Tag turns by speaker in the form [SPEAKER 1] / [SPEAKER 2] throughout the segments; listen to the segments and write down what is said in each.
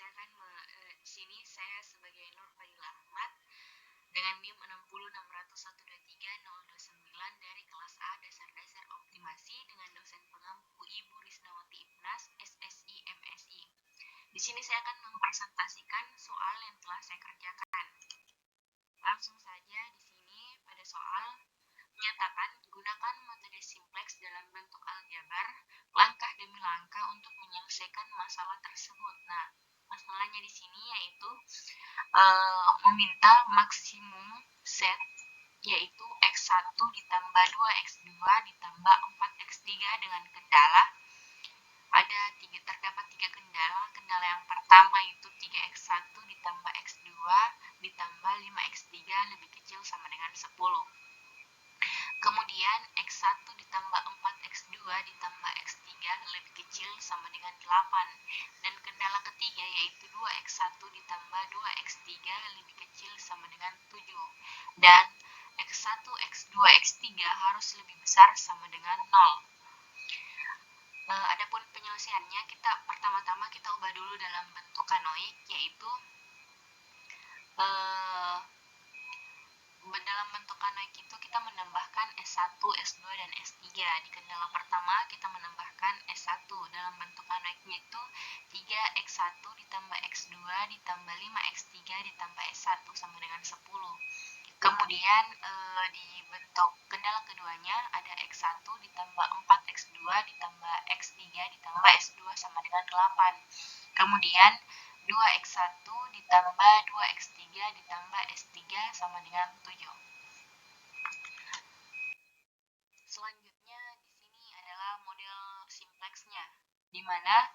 [SPEAKER 1] di sini saya sebagai Nur Fadila Ahmad dengan NIM 6061123 dari kelas A dasar-dasar optimasi dengan dosen pengampu Ibu Risnawati Ibnas, SSI MSI. Di sini saya akan mempresentasikan soal yang telah saya kerjakan. Langsung saja di sini pada soal menyatakan gunakan metode simplex dalam bentuk aljabar langkah demi langkah untuk menyelesaikan masalah tersebut. Nah, masalahnya di sini yaitu meminta maksimum set yaitu X1 ditambah 2X2 ditambah 4X3 dengan kendala. Terdapat tiga kendala. Kendala yang pertama itu 3X1 ditambah X2 ditambah 5X3 lebih kecil sama dengan 10. Kemudian X1 ditambah 4X2 ditambah X3 lebih kecil sama dengan 8. Dan kendala ketiga yaitu 2X1 ditambah 2X3 lebih kecil sama dengan 7. Dan X1, X2, X3 harus lebih besar sama dengan 0. Adapun penyelesaiannya, pertama-tama kita ubah dulu dalam bentuk kanoik, yaitu dalam bentuk kanoik itu kita menambahkan S1, S2, dan S3. Di kendala pertama kita menambahkan S1. Dalam bentuk kanoiknya itu 3X1 ditambah X2 ditambah 5X3 ditambah S1 sama dengan 10. Kemudian di bentuk kendala keduanya ada X1 ditambah 4X2 ditambah X3 ditambah S2 sama dengan 8. Kemudian 2X1 ditambah 2X3 ditambah S3 sama dengan 7. Selanjutnya di sini adalah model simplexnya, di mana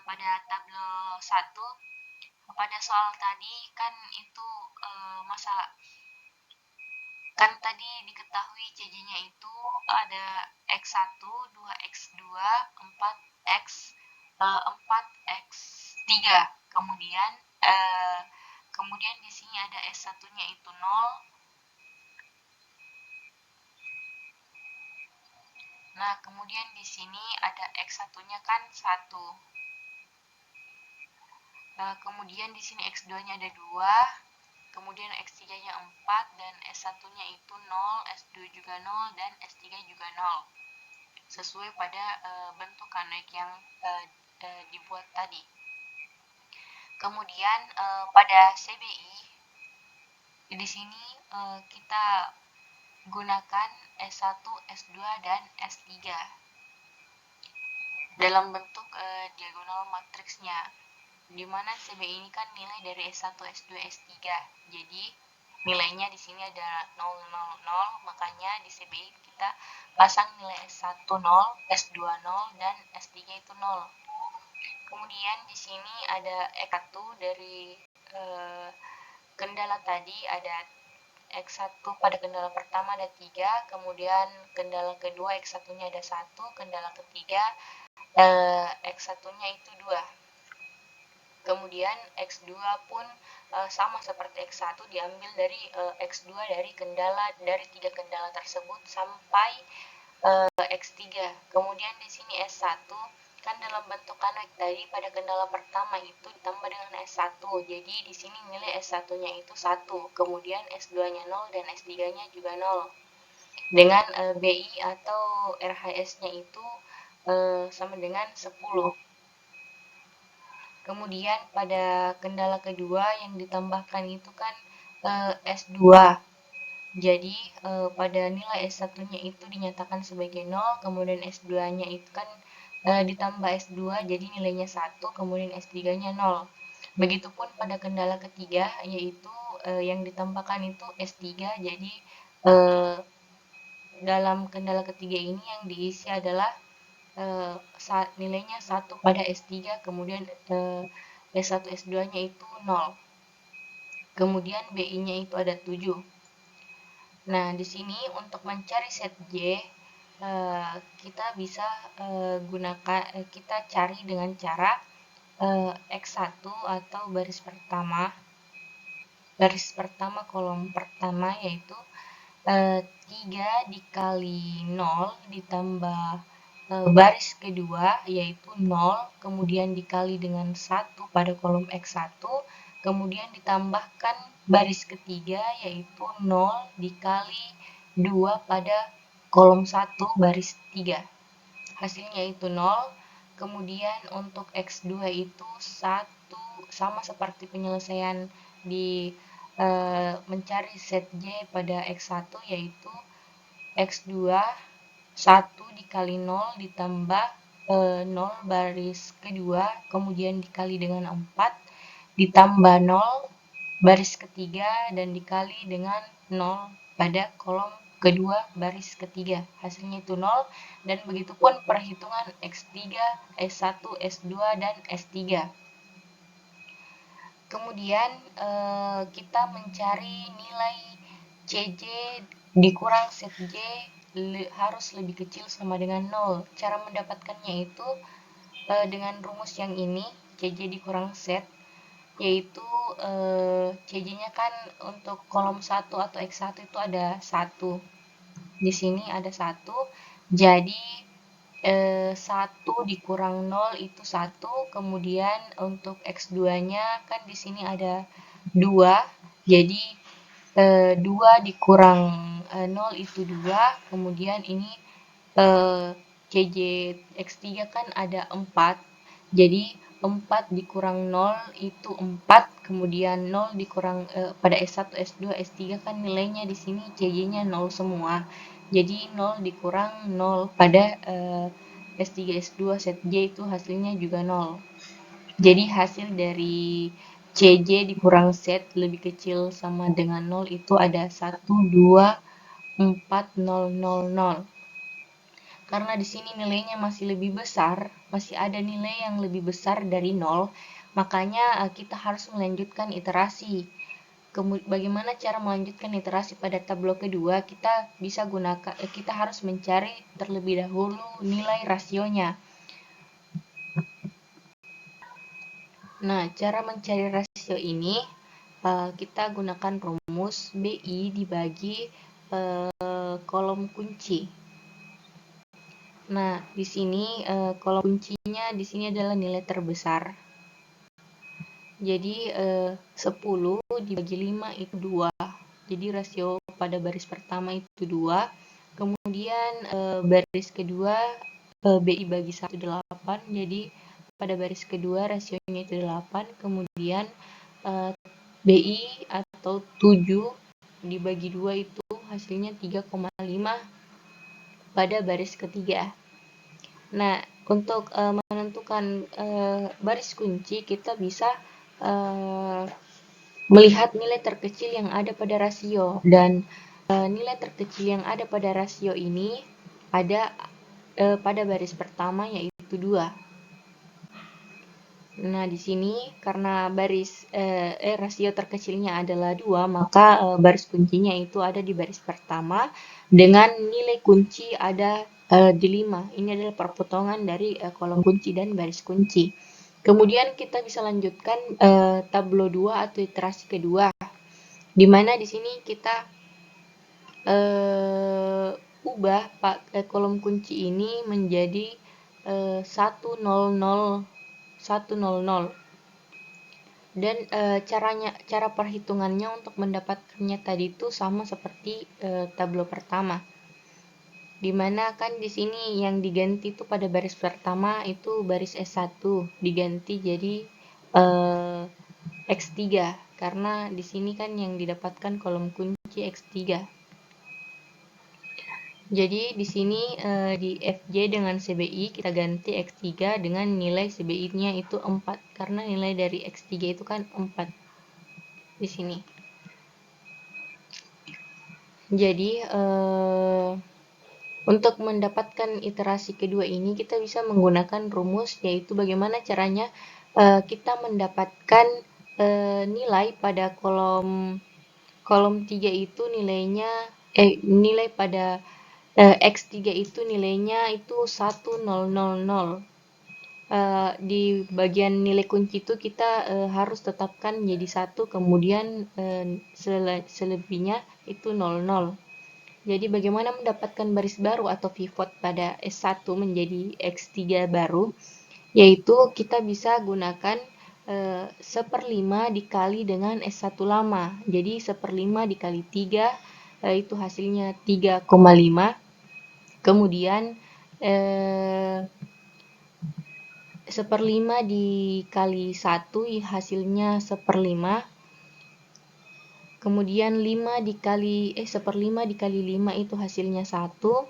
[SPEAKER 1] pada tabel 1 pada soal tadi kan itu kan tadi diketahui CJ-nya itu ada X1, 2X2, 4X 4X3. Kemudian di sini ada S1-nya itu 0. Nah, kemudian di sini ada X1-nya kan 1. Kemudian di sini X2-nya ada 2. Kemudian X3-nya 4 dan S1-nya itu 0, S2 juga 0 dan S3 juga 0. Sesuai pada bentuk kanoik yang dibuat tadi. Kemudian pada CBI di sini kita gunakan S1, S2 dan S3 dalam bentuk diagonal matriksnya, di mana CBI ini kan nilai dari S1, S2, S3. Jadi nilainya di sini ada 0, 0, 0, makanya di CBI kita pasang nilai S1 0, S2 0 dan S3 itu 0. Kemudian di sini ada X1 dari kendala tadi ada X1 pada kendala pertama ada 3, kemudian kendala kedua X1-nya ada 1, kendala ketiga X1-nya itu 2. Kemudian X2 pun sama seperti X1 diambil dari X2 dari 3 kendala tersebut sampai X3. Kemudian di sini S1 kan dalam bentuk kanoik tadi pada kendala pertama itu ditambah dengan S1. Jadi di sini nilai S1-nya itu 1, kemudian S2-nya 0 dan S3-nya juga 0. Dengan BI atau RHS-nya itu sama dengan 10. Kemudian pada kendala kedua yang ditambahkan itu kan S2. Jadi pada nilai S1-nya itu dinyatakan sebagai 0, kemudian S2-nya itu kan ditambah S2 jadi nilainya 1, kemudian S3-nya 0. Begitupun pada kendala ketiga yaitu yang ditambahkan itu S3, jadi dalam kendala ketiga ini yang diisi adalah nilainya 1 pada S3, kemudian S1 S2-nya itu 0. Kemudian BI-nya itu ada 7. Nah, di sini untuk mencari set J kita bisa kita cari dengan cara X1 atau baris pertama kolom pertama yaitu 3 dikali 0 ditambah baris kedua yaitu 0, kemudian dikali dengan 1 pada kolom X1, kemudian ditambahkan baris ketiga yaitu 0 dikali 2 pada kolom 1 baris 3. Hasilnya itu 0. Kemudian untuk X2 itu 1, sama seperti penyelesaian di mencari set J pada X1 yaitu X2 1 dikali 0 ditambah 0 baris kedua, kemudian dikali dengan 4, ditambah 0 baris ketiga, dan dikali dengan 0 pada kolom kedua baris ketiga. Hasilnya itu 0, dan begitupun perhitungan X3, S1, S2, dan S3. Kemudian kita mencari nilai CJ dikurang set J harus lebih kecil sama dengan 0. Cara mendapatkannya itu dengan rumus yang ini, CJ dikurang set, yaitu CJ-nya kan untuk kolom 1 atau X1 itu ada 1. Di sini ada 1, jadi 1 dikurang 0 itu 1, kemudian untuk X2-nya kan di sini ada 2, jadi 2 dikurang 0 itu 2, kemudian ini CJ X3 kan ada 4, jadi 4 dikurang 0 itu 4, kemudian 0 dikurang pada S1, S2, S3 kan nilainya di sini CJ-nya 0 semua. Jadi 0 dikurang 0 pada S3, S2, set J itu hasilnya juga 0. Jadi hasil dari CJ dikurang set lebih kecil sama dengan 0 itu ada 1, 2, 4, 0, 0, 0. Karena di sini nilainya masih lebih besar, masih ada nilai yang lebih besar dari 0, makanya kita harus melanjutkan iterasi. Bagaimana cara melanjutkan iterasi pada tablo kedua? Kita harus mencari terlebih dahulu nilai rasionya. Nah, cara mencari rasio ini kita gunakan rumus BI dibagi kolom kunci. Nah, di sini kolom kuncinya di sini adalah nilai terbesar. Jadi 10 dibagi 5 itu 2. Jadi rasio pada baris pertama itu 2. Kemudian baris kedua BI bagi 1 8. Jadi pada baris kedua rasionya itu 8. Kemudian BI atau 7 dibagi 2 itu hasilnya 3,5 pada baris ketiga. Nah, untuk menentukan baris kunci, kita bisa melihat nilai terkecil yang ada pada rasio, dan nilai terkecil yang ada pada rasio ini ada pada baris pertama yaitu 2. Nah, di sini karena rasio terkecilnya adalah 2, maka baris kuncinya itu ada di baris pertama dengan nilai kunci ada di 5. Ini adalah perpotongan dari kolom kunci dan baris kunci. Kemudian kita bisa lanjutkan tablo 2 atau iterasi kedua, di mana di sini kita ubah kolom kunci ini menjadi 100 100, dan cara perhitungannya untuk mendapatkannya tadi itu sama seperti tablo pertama, dimana kan di sini yang diganti itu pada baris pertama itu baris S1 diganti jadi X3, karena di sini kan yang didapatkan kolom kunci X3. Jadi di sini di FJ dengan CBI kita ganti X3 dengan nilai CBI-nya itu 4, karena nilai dari X3 itu kan 4 di sini. Jadi untuk mendapatkan iterasi kedua ini kita bisa menggunakan rumus, yaitu bagaimana caranya kita mendapatkan nilai pada kolom 3 itu nilai pada X3 itu nilainya itu 1000. Di bagian nilai kunci itu kita harus tetapkan menjadi 1, kemudian selebihnya itu 00. Jadi bagaimana mendapatkan baris baru atau pivot pada S1 menjadi X3 baru? Yaitu kita bisa gunakan 1/5 dikali dengan S1 lama. Jadi 1/5 dikali 3 itu hasilnya 3,5. Kemudian 1/5 dikali 1 hasilnya 1/5. Kemudian 1/5 dikali 5 itu hasilnya 1.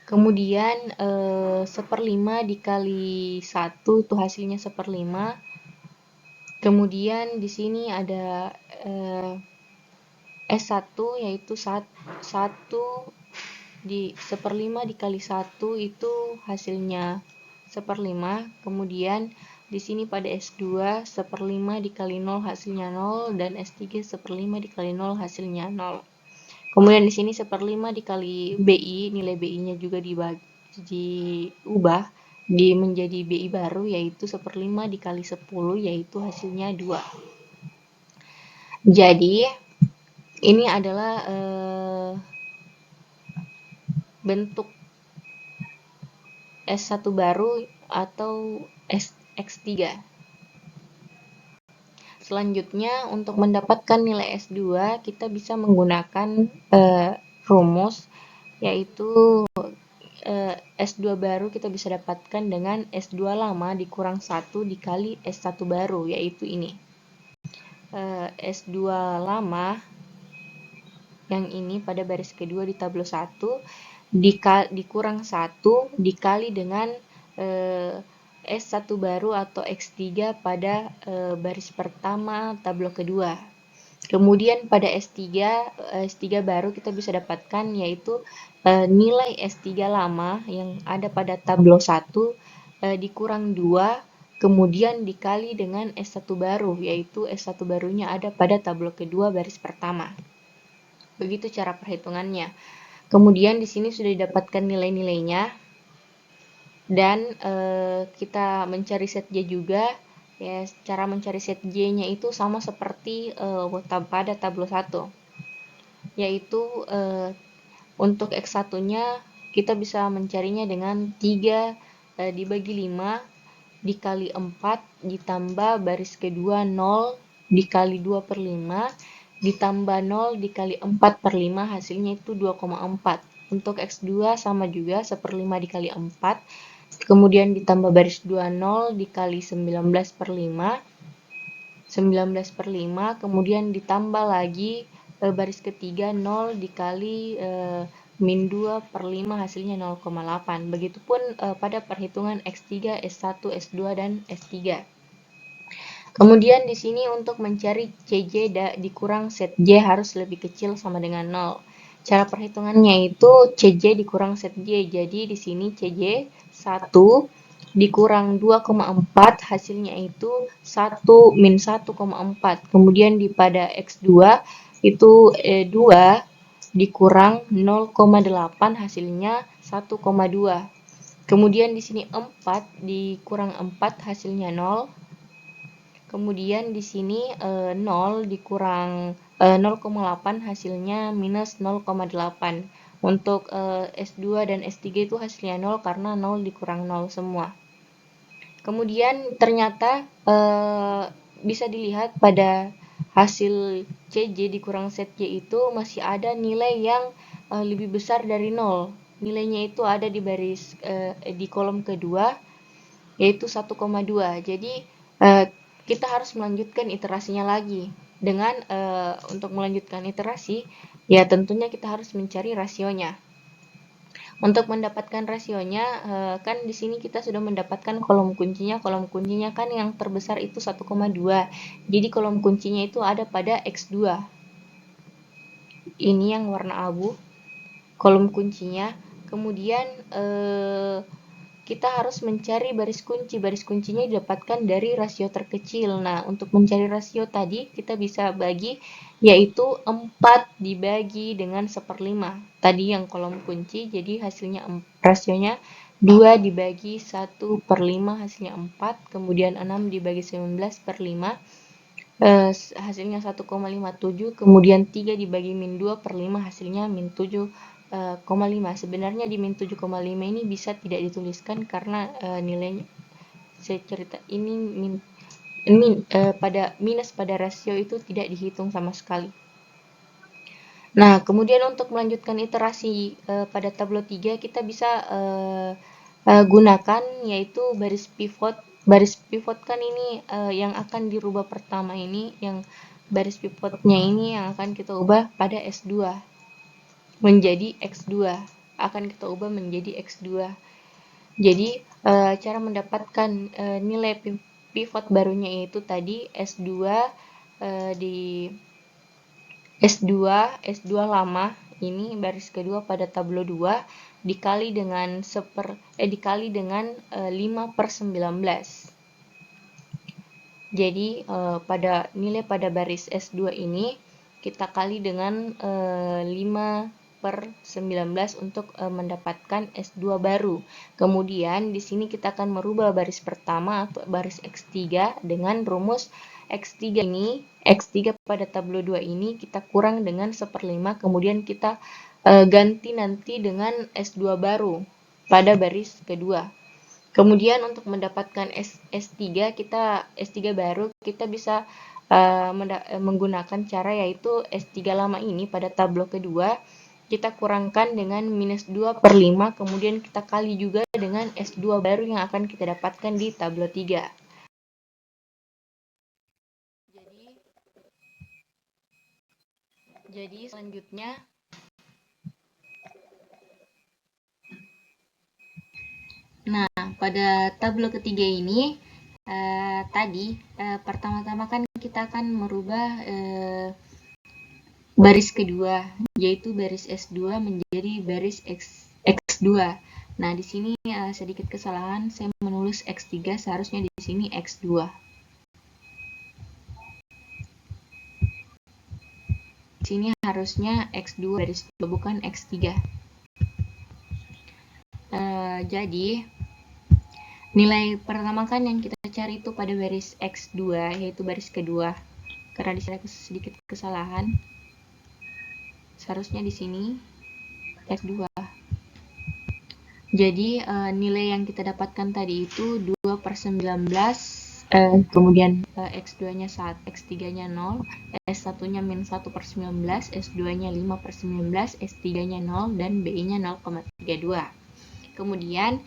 [SPEAKER 1] Kemudian 1/5 dikali 1 itu hasilnya 1/5. Kemudian di sini ada S1 yaitu 1 di 1/5 dikali 1 itu hasilnya 1/5. Kemudian di sini pada S2 1/5 dikali 0 hasilnya 0 dan S3 1/5 dikali 0 hasilnya 0. Kemudian di sini 1/5 dikali BI, nilai BI-nya juga diubah menjadi BI baru yaitu 1/5 dikali 10 yaitu hasilnya 2. Jadi ini adalah bentuk S1 baru atau X3. Selanjutnya untuk mendapatkan nilai S2 kita bisa menggunakan rumus yaitu S2 baru kita bisa dapatkan dengan S2 lama dikurang 1 dikali S1 baru yaitu ini. S2 lama yang ini pada baris kedua di tabel 1 dikurang 1 dikali dengan S1 baru atau X3 pada baris pertama tabel kedua. Kemudian pada S3 baru kita bisa dapatkan yaitu nilai S3 lama yang ada pada tabel 1 dikurang 2 kemudian dikali dengan S1 baru yaitu S1 barunya ada pada tabel kedua baris pertama. Begitu cara perhitungannya. Kemudian di sini sudah didapatkan nilai-nilainya dan kita mencari set J juga. Ya, cara mencari set J-nya itu sama seperti pada tabel 1. Yaitu untuk X1-nya kita bisa mencarinya dengan 3 dibagi 5 dikali 4 ditambah baris kedua 0 dikali 2/5 ditambah 0 dikali 4/5 hasilnya itu 2,4. Untuk X2 sama juga 1/5 dikali 4 kemudian ditambah baris 2 0 dikali 19/5 kemudian ditambah lagi baris ketiga 0 dikali min 2/5 hasilnya 0,8. Begitupun pada perhitungan X3, S1, S2 dan S3. Kemudian di sini untuk mencari CJ dikurang set J harus lebih kecil sama dengan 0. Cara perhitungannya itu CJ dikurang set J. Jadi di sini CJ 1 dikurang 2,4 hasilnya itu 1 min 1,4. Kemudian pada X2 itu 2 dikurang 0,8 hasilnya 1,2. Kemudian di sini 4 dikurang 4 hasilnya 0. Kemudian di sini 0 dikurang 0,8 hasilnya minus 0,8. Untuk S2 dan S3 itu hasilnya 0 karena 0 dikurang 0 semua. Kemudian ternyata bisa dilihat pada hasil CJ dikurang set J itu masih ada nilai yang lebih besar dari 0. Nilainya itu ada di baris di kolom kedua yaitu 1,2. Jadi kita harus melanjutkan iterasinya lagi. Dengan untuk melanjutkan iterasi, ya tentunya kita harus mencari rasionya. Untuk mendapatkan rasionya, kan di sini kita sudah mendapatkan kolom kuncinya. Kolom kuncinya kan yang terbesar itu 1,2. Jadi kolom kuncinya itu ada pada X2. Ini yang warna abu. Kolom kuncinya. Kemudian kita harus mencari baris kunci. Baris kuncinya didapatkan dari rasio terkecil. Nah, untuk mencari rasio tadi kita bisa bagi yaitu 4 dibagi dengan 1/5. Tadi yang kolom kunci, jadi hasilnya rasionya 2 dibagi 1/5 hasilnya 4, kemudian 6 dibagi 19/5 hasilnya 1,57, kemudian 3 dibagi min 2/5 hasilnya min 7 7,5. Sebenarnya di min 7,5 ini bisa tidak dituliskan karena nilainya saya cerita ini pada minus pada rasio itu tidak dihitung sama sekali. Nah, kemudian untuk melanjutkan iterasi pada tabel 3 kita bisa gunakan yaitu baris pivot. Baris pivot kan ini yang akan dirubah pertama ini, yang baris pivotnya ini yang akan kita ubah pada S2 menjadi X2. Akan kita ubah menjadi X2. Jadi, cara mendapatkan nilai pivot barunya yaitu tadi S2 di S2 lama ini baris kedua pada tabel 2 dikali dengan 5/19. Jadi pada nilai pada baris S2 ini kita kali dengan 5/19 untuk mendapatkan S2 baru. Kemudian di sini kita akan merubah baris pertama atau baris X3 dengan rumus X3 ini, X3 pada tabel 2 ini kita kurang dengan 1/5, kemudian kita ganti nanti dengan S2 baru pada baris kedua. Kemudian untuk mendapatkan S3 baru kita bisa menggunakan cara yaitu S3 lama ini pada tabel kedua kita kurangkan dengan minus 2/5, kemudian kita kali juga dengan S2 baru yang akan kita dapatkan di tabel 3. Jadi selanjutnya pada tabel ketiga ini pertama-tama kan kita akan merubah baris kedua yaitu baris S2 menjadi baris X2. Nah, di sini sedikit kesalahan, saya menulis X3, seharusnya di sini X2. Di sini harusnya X2 baris 2 bukan X3. Jadi nilai pertama kan yang kita cari itu pada baris X2 yaitu baris kedua. Karena di sini sedikit kesalahan. Seharusnya di sini X2. Jadi nilai yang kita dapatkan tadi itu 2/19, kemudian X2-nya 1, X3-nya 0, S1-nya min 1/19, S2-nya 5/19, S3-nya 0, dan BI-nya 0,32. Kemudian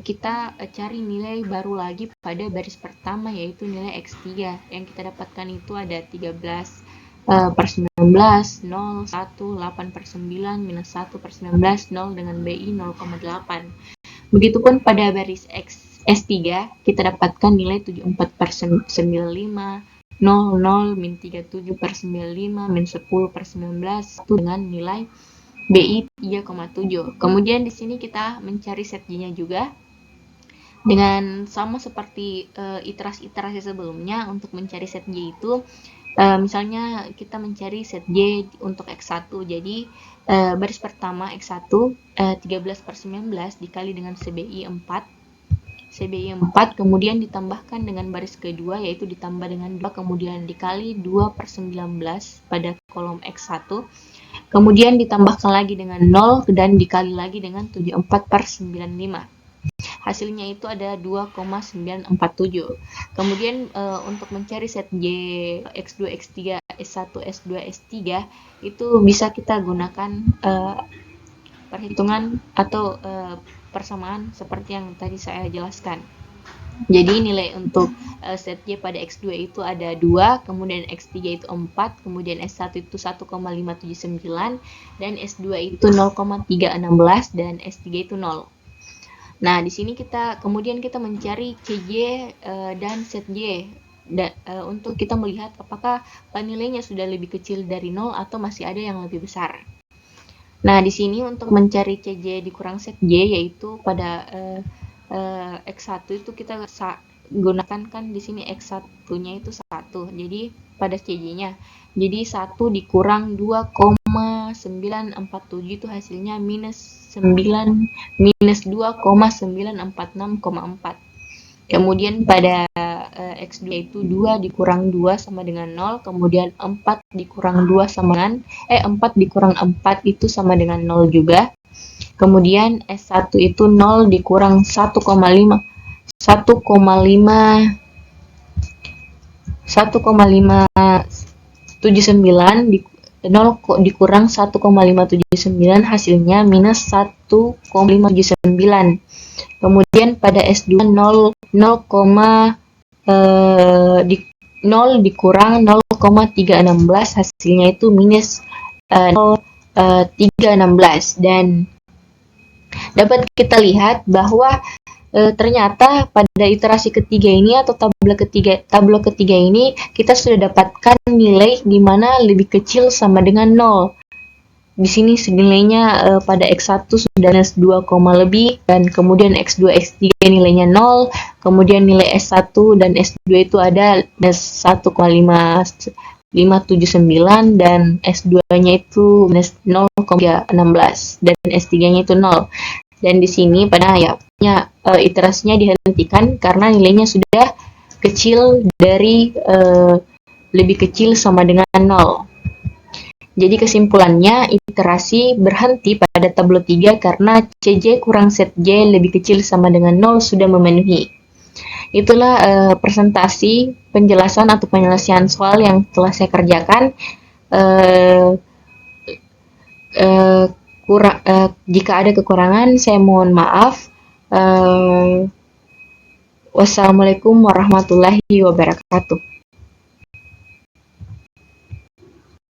[SPEAKER 1] kita cari nilai baru lagi pada baris pertama yaitu nilai X3. Yang kita dapatkan itu ada 13/19, 0, 1, 8/9, minus 1/19, 0 dengan BI 0,8. Begitupun pada baris S3 kita dapatkan nilai 74/95, 0, 0, min 37/95, min 10/19 dengan nilai BI 3,7. Kemudian di sini kita mencari set J-nya juga dengan sama seperti iterasi-iterasi sebelumnya. Untuk mencari set J itu misalnya kita mencari set J untuk X1. Jadi baris pertama X1 13/19 dikali dengan CBI 4, kemudian ditambahkan dengan baris kedua yaitu ditambah dengan 2, kemudian dikali 2/19 pada kolom X1, kemudian ditambahkan lagi dengan 0 dan dikali lagi dengan 74/95. Hasilnya itu ada 2,947. Kemudian untuk mencari set J X2, X3, S1, S2, S3 itu bisa kita gunakan perhitungan atau persamaan seperti yang tadi saya jelaskan. Jadi nilai untuk set Y pada X2 itu ada 2, kemudian X3 itu 4, kemudian S1 itu 1,579, dan S2 itu 0,316, dan S3 itu 0. Nah, di sini kemudian kita mencari CJ dan set Y untuk kita melihat apakah nilainya sudah lebih kecil dari 0 atau masih ada yang lebih besar. Nah, di sini untuk mencari CJ dikurang set Y yaitu pada X1 itu kita gunakan kan di sini X1-nya itu 1. Jadi pada CJ-nya. Jadi 1 dikurang 2,947 itu hasilnya minus 2,946,4. Kemudian pada X2 itu 2 dikurang 2 sama dengan 0, kemudian 4 dikurang 2 sama dengan 4 dikurang 4 itu sama dengan 0 juga. Kemudian S1 itu 0 dikurang 1,5 0 dikurang 1,579 hasilnya minus 1,579. Kemudian pada S2 0 dikurang 0,316 hasilnya itu minus 0,316. Dan dapat kita lihat bahwa ternyata pada iterasi ketiga ini atau tabel ketiga ini kita sudah dapatkan nilai di mana lebih kecil sama dengan 0. Di sini nilainya pada X1 sudah minus 2, lebih, dan kemudian X2, X3 nilainya 0, kemudian nilai S1 dan S2 itu ada minus 1,579 dan S2-nya itu minus 0,316 dan S3-nya itu 0. Dan di sini pada iterasinya dihentikan karena nilainya sudah kecil dari lebih kecil sama dengan 0. Jadi kesimpulannya iterasi berhenti pada tabel 3 karena CJ kurang set J lebih kecil sama dengan 0 sudah memenuhi. Itulah presentasi penjelasan atau penyelesaian soal yang telah saya kerjakan. Jika ada kekurangan saya mohon maaf. Wassalamualaikum warahmatullahi wabarakatuh.